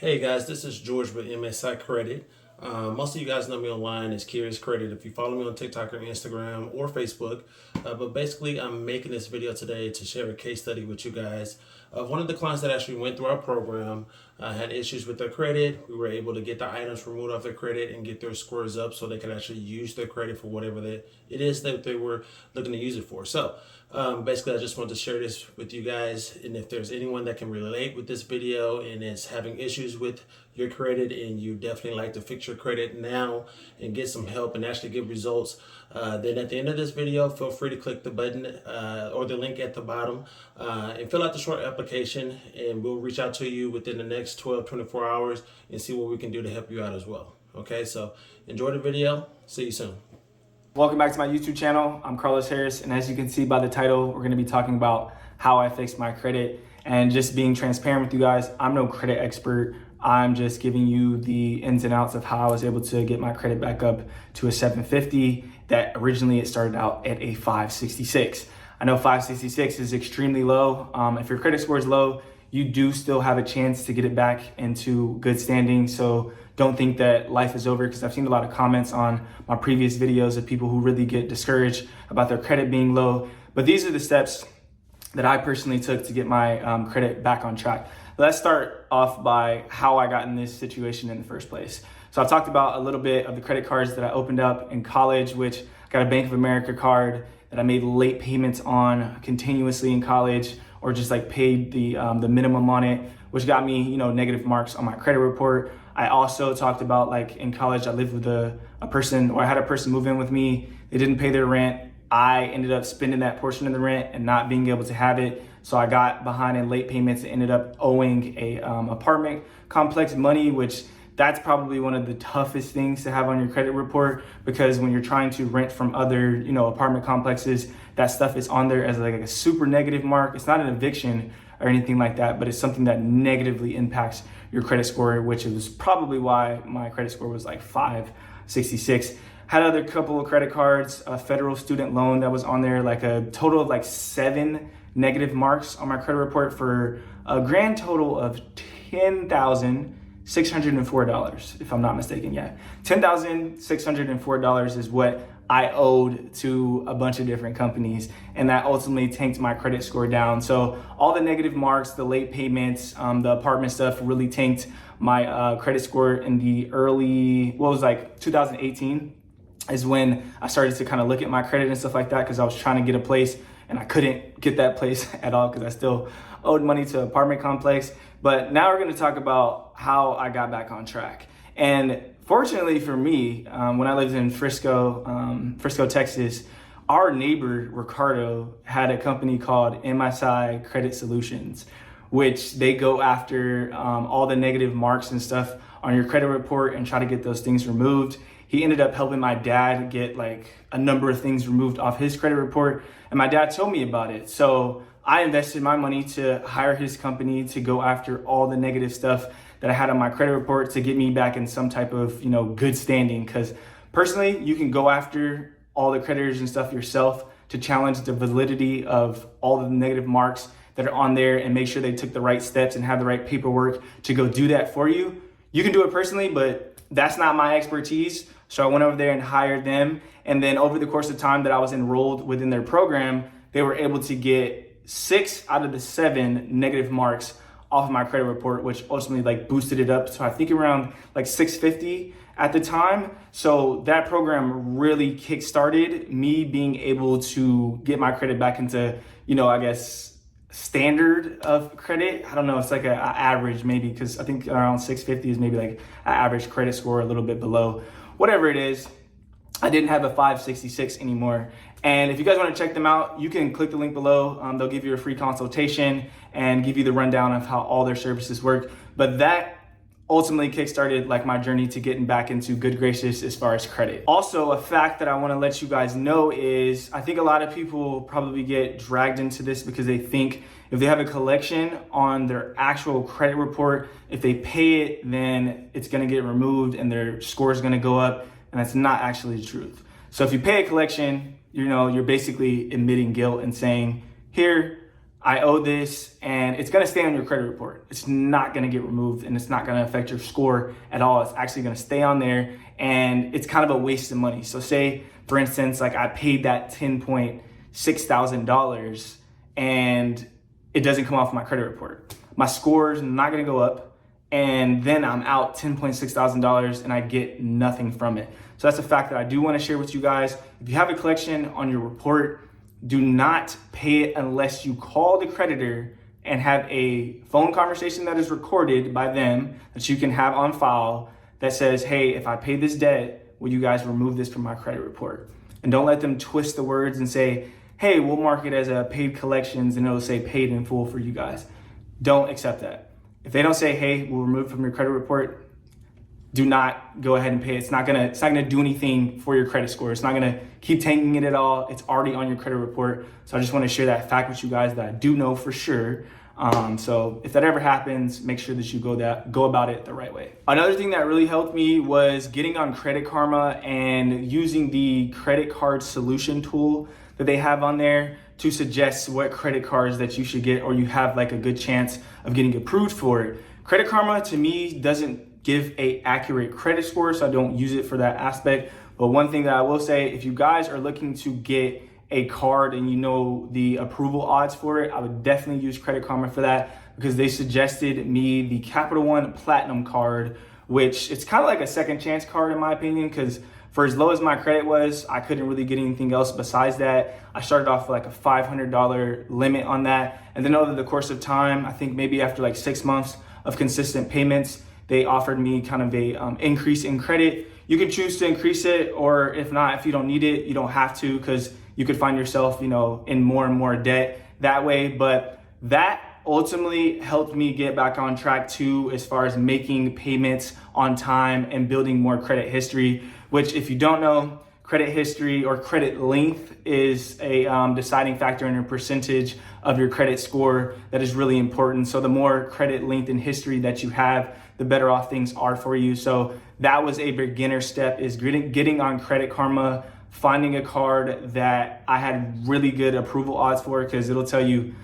Hey guys, this is George with MSI Credit. Most of you guys know me online as Curious Credit if you follow me on TikTok or Instagram or Facebook. But basically, I'm making this video today to share a case study with you guys of one of the clients that actually went through our program, had issues with their credit. We were able to get the items removed off their credit and get their scores up so they could actually use their credit for whatever it is that they were looking to use it for. So basically, I just wanted to share this with you guys. And if there's anyone that can relate with this video and is having issues with your credit and you definitely like to fix your credit now and get some help and actually get results, then at the end of this video, feel free to click the button or the link at the bottom and fill out the short application, and we'll reach out to you within the next 24 hours and see what we can do to help you out as well. Okay, so enjoy the video. See you soon. Welcome back to my YouTube channel. I'm Carlos Harris, and as you can see by the title, we're going to be talking about how I fixed my credit and just being transparent with you guys. I'm no credit expert. I'm just giving you the ins and outs of how I was able to get my credit back up to a 750 that originally it started out at a 566. I know 566 is extremely low. If your credit score is low, you do still have a chance to get it back into good standing. So don't think that life is over, because I've seen a lot of comments on my previous videos of people who really get discouraged about their credit being low. But these are the steps that I personally took to get my credit back on track. Let's start off by how I got in this situation in the first place. So I've talked about a little bit of the credit cards that I opened up in college, which I got a Bank of America card that I made late payments on continuously in college, or just like paid the minimum on it, which got me, negative marks on my credit report. I also talked about, like, in college, I lived with a person, or I had a person move in with me. They didn't pay their rent. I ended up spending that portion of the rent and not being able to have it. So I got behind in late payments and ended up owing a apartment complex money, which that's probably one of the toughest things to have on your credit report, because when you're trying to rent from other, apartment complexes, that stuff is on there as like a super negative mark. It's not an eviction or anything like that, but it's something that negatively impacts your credit score, which is probably why my credit score was like 566. Had other couple of credit cards, a federal student loan that was on there, like a total of like 7 negative marks on my credit report for a grand total of $10,604, if I'm not mistaken. Yeah, $10,604 is what I owed to a bunch of different companies, and that ultimately tanked my credit score down. So all the negative marks, the late payments, the apartment stuff really tanked my credit score in the early, 2018 is when I started to kind of look at my credit and stuff like that, because I was trying to get a place and I couldn't get that place at all because I still owed money to an apartment complex. But now we're going to talk about how I got back on track. And fortunately for me, when I lived in Frisco, Texas, our neighbor Ricardo had a company called MSI Credit Solutions, which they go after all the negative marks and stuff on your credit report and try to get those things removed. He ended up helping my dad get like a number of things removed off his credit report, and my dad told me about it. So I invested my money to hire his company to go after all the negative stuff that I had on my credit report to get me back in some type of, good standing. Because personally, you can go after all the creditors and stuff yourself to challenge the validity of all the negative marks that are on there and make sure they took the right steps and have the right paperwork to go do that for you. You can do it personally, but that's not my expertise. So I went over there and hired them. And then over the course of time that I was enrolled within their program, they were able to get 6 out of the 7 negative marks off of my credit report, which ultimately boosted it up to I think around 650 at the time. So that program really kickstarted me being able to get my credit back into, I guess, standard of credit. I don't know, it's like a average maybe, because I think around 650 is maybe like an average credit score, a little bit below. Whatever it is, I didn't have a 566 anymore. And if you guys want to check them out, you can click the link below. They'll give you a free consultation and give you the rundown of how all their services work. But that ultimately kickstarted my journey to getting back into good graces as far as credit. Also, a fact that I want to let you guys know is I think a lot of people probably get dragged into this because they think if they have a collection on their actual credit report, if they pay it, then it's going to get removed and their score is going to go up. And that's not actually the truth. So if you pay a collection, you're basically admitting guilt and saying, here, I owe this, and it's going to stay on your credit report. It's not going to get removed, and it's not going to affect your score at all. It's actually going to stay on there, and it's kind of a waste of money. So say, for instance, like I paid that $10.6 thousand, and it doesn't come off my credit report. My score is not going to go up, and then I'm out $10.6 thousand, and I get nothing from it. So that's a fact that I do want to share with you guys. If you have a collection on your report, do not pay it unless you call the creditor and have a phone conversation that is recorded by them that you can have on file that says, hey, if I pay this debt, will you guys remove this from my credit report? And don't let them twist the words and say, hey, we'll mark it as a paid collections and it'll say paid in full for you guys. Don't accept that. If they don't say, hey, we'll remove it from your credit report, do not go ahead and pay it. It's not gonna do anything for your credit score. It's not gonna keep tanking it at all. It's already on your credit report. So I just wanna share that fact with you guys that I do know for sure. So if that ever happens, make sure that you go about it the right way. Another thing that really helped me was getting on Credit Karma and using the credit card solution tool that they have on there to suggest what credit cards that you should get or you have like a good chance of getting approved for it. Credit Karma to me doesn't give a accurate credit score, so I don't use it for that aspect. But one thing that I will say, if you guys are looking to get a card and you know the approval odds for it, I would definitely use Credit Karma for that, because they suggested me the Capital One Platinum card, which it's kind of like a second chance card in my opinion, because for as low as my credit was, I couldn't really get anything else besides that. I started off with like a $500 limit on that. And then over the course of time, I think maybe after like 6 months of consistent payments, they offered me kind of a increase in credit. You can choose to increase it, or if not, if you don't need it, you don't have to, because you could find yourself, in more and more debt that way. But that ultimately helped me get back on track too, as far as making payments on time and building more credit history, which if you don't know, credit history or credit length is a deciding factor in your percentage of your credit score that is really important. So the more credit length and history that you have, the better off things are for you. So that was a beginner step, is getting on Credit Karma, finding a card that I had really good approval odds for, because it'll tell you,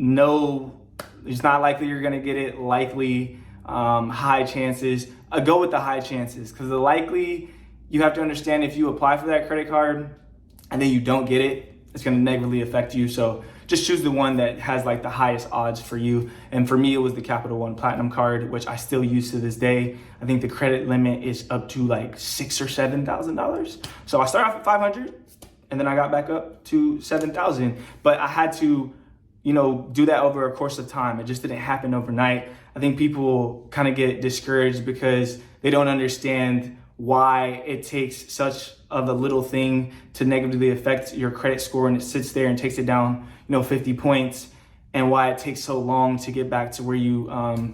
no, it's not likely you're gonna get it, likely, high chances. Go with the high chances, because the likely, you have to understand, if you apply for that credit card and then you don't get it, it's gonna negatively affect you. So just choose the one that has like the highest odds for you. And for me, it was the Capital One Platinum card, which I still use to this day. I think the credit limit is up to like $6,000 or $7,000. So I started off at 500 and then I got back up to 7,000, but I had to, do that over a course of time. It just didn't happen overnight. I think people kind of get discouraged because they don't understand why it takes such of a little thing to negatively affect your credit score, and it sits there and takes it down, 50 points, and why it takes so long to get back to where you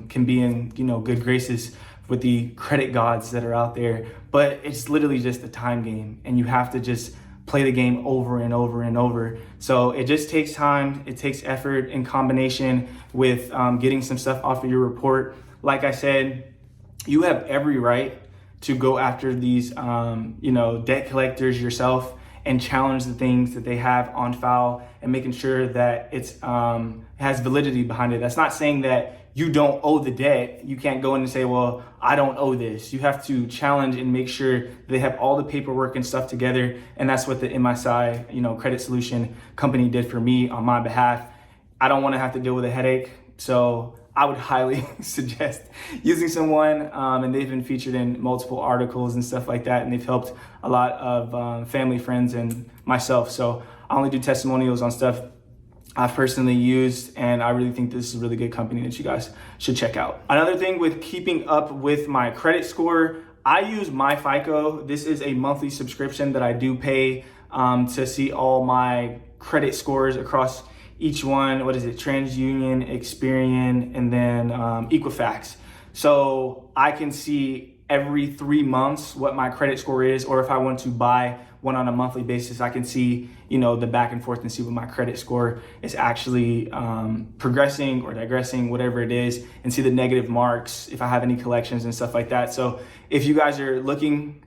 can be in, good graces with the credit gods that are out there. But it's literally just a time game, and you have to just play the game over and over and over. So it just takes time, it takes effort in combination with getting some stuff off of your report. Like I said, you have every right to go after these, debt collectors yourself and challenge the things that they have on file and making sure that it's has validity behind it. That's not saying that you don't owe the debt. You can't go in and say, well, I don't owe this. You have to challenge and make sure they have all the paperwork and stuff together. And that's what the MSI, credit solution company did for me on my behalf. I don't want to have to deal with a headache. So I would highly suggest using someone, and they've been featured in multiple articles and stuff like that. And they've helped a lot of family, friends, and myself. So I only do testimonials on stuff I've personally used, and I really think this is a really good company that you guys should check out. Another thing with keeping up with my credit score, I use MyFICO. This is a monthly subscription that I do pay to see all my credit scores across each one. What is it? TransUnion, Experian, and then Equifax. So I can see every 3 months what my credit score is, or if I want to buy one on a monthly basis, I can see, the back and forth and see what my credit score is actually progressing or digressing, whatever it is, and see the negative marks if I have any collections and stuff like that. So if you guys are looking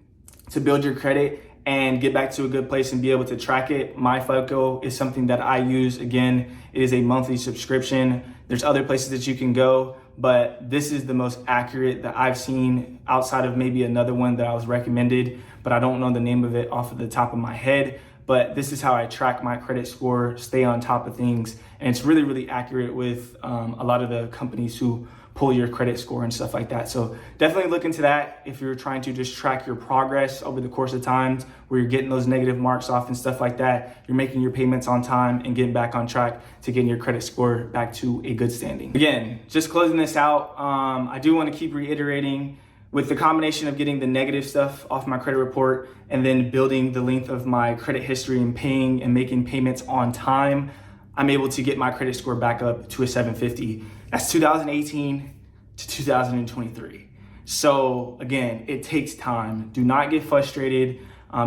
to build your credit and get back to a good place and be able to track it, MyFICO is something that I use. Again, it is a monthly subscription. There's other places that you can go, but this is the most accurate that I've seen outside of maybe another one that I was recommended, but I don't know the name of it off of the top of my head. But this is how I track my credit score, stay on top of things. And it's really, really accurate with a lot of the companies who pull your credit score and stuff like that. So definitely look into that if you're trying to just track your progress over the course of times where you're getting those negative marks off and stuff like that. You're making your payments on time and getting back on track to getting your credit score back to a good standing. Again, just closing this out, I do want to keep reiterating, with the combination of getting the negative stuff off my credit report and then building the length of my credit history and paying and making payments on time, I'm able to get my credit score back up to a 750. That's 2018 to 2023. So again, it takes time. Do not get frustrated.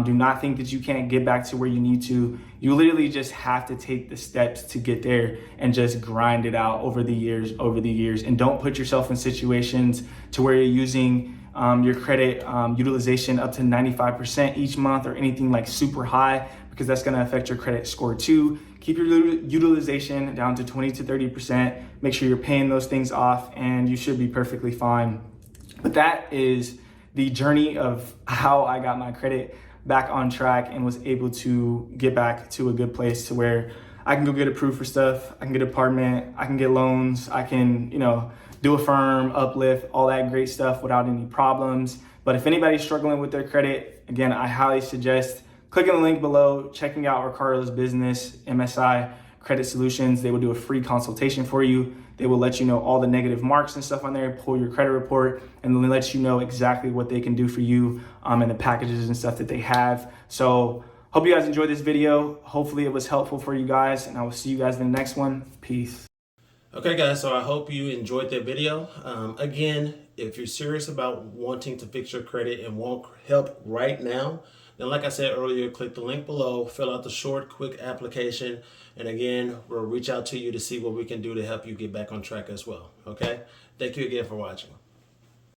Do not think that you can't get back to where you need to. You literally just have to take the steps to get there and just grind it out over the years. And don't put yourself in situations to where you're using your credit utilization up to 95% each month or anything like super high, because that's going to affect your credit score too. Keep your utilization down to 20 to 30%. Make sure you're paying those things off and you should be perfectly fine. But that is the journey of how I got my credit back on track and was able to get back to a good place to where I can go get approved for stuff. I can get an apartment, I can get loans, I can, do a firm, uplift, all that great stuff without any problems. But if anybody's struggling with their credit, again, I highly suggest clicking the link below, checking out Ricardo's business, MSI Credit Solutions. They will do a free consultation for you. They will let you know all the negative marks and stuff on there, pull your credit report, and then let you know exactly what they can do for you and the packages and stuff that they have. So hope you guys enjoyed this video. Hopefully it was helpful for you guys, and I will see you guys in the next one. Peace. Okay, guys, so I hope you enjoyed that video. Again, if you're serious about wanting to fix your credit and want help right now, then like I said earlier, click the link below, fill out the short, quick application, and again, we'll reach out to you to see what we can do to help you get back on track as well, okay? Thank you again for watching.